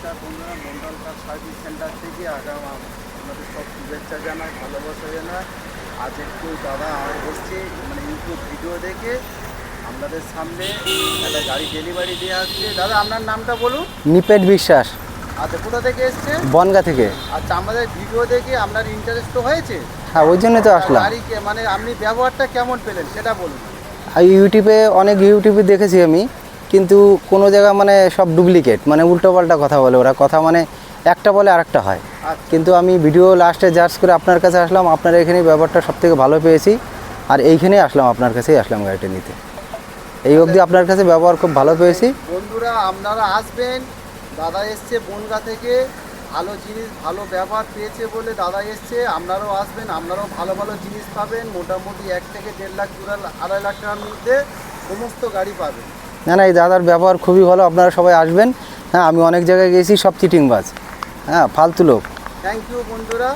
নমস্কার বন্ধুরা, Mondal car service centre থেকে আগাম আপনাদের সব শুভেচ্ছা জানাই, ভালোবাসা জানাই। আজ একটু দাদা এসছে মানে ইউটিউব ভিডিও দেখে আপনাদের সামনে একটা গাড়ি ডেলিভারি দিয়ে আসছে। দাদা আপনার নামটা বলুন। নিপেট বিশ্বাস, আচ্ছা, কোথা থেকে এসছে? বনগা থেকে। আচ্ছা, আমাদের ভিডিও দেখে আপনার ইন্টারেস্ট তো হয়েছে? হ্যাঁ, ওই জন্যই তো আসলাম। গাড়িকে মানে আপনি ব্যবহারটা কেমন পেলেন সেটা বলুন। আর ইউটিউবে দেখেছি আমি, কিন্তু কোনো জায়গা মানে সব ডুপ্লিকেট, মানে উল্টোপাল্টা কথা বলে ওরা, কথা মানে একটা বলে আরেকটা হয়। আচ্ছা, কিন্তু আমি ভিডিও লাস্টে জাজ করে আপনার কাছে আসলাম, আপনার এখানেই ব্যবহারটা সবথেকে ভালো পেয়েছি, আর এইখানেই আসলাম, আপনার কাছেই আসলাম গাড়িটা নিতে। এই অবধি আপনার কাছে ব্যবহার খুব ভালো পেয়েছি। বন্ধুরা আপনারা আসবেন, দাদা এসছে বনগা থেকে, ভালো জিনিস ভালো ব্যবহার পেয়েছে বলে দাদা এসছে। আপনারাও আসবেন, আপনারাও ভালো ভালো জিনিস পাবেন। মোটামুটি 1 থেকে 1.5 লাখ 2.5 লাখ টাকার মধ্যে সমস্ত গাড়ি পাবেন। না না, এই দাদার ব্যবহার খুবই ভালো, আপনারা সবাই আসবেন। হ্যাঁ, আমি অনেক জায়গায় গেছি, সব চিটিংবাজ, হ্যাঁ, ফালতু লোক। থ্যাংক ইউ বন্ধুরা।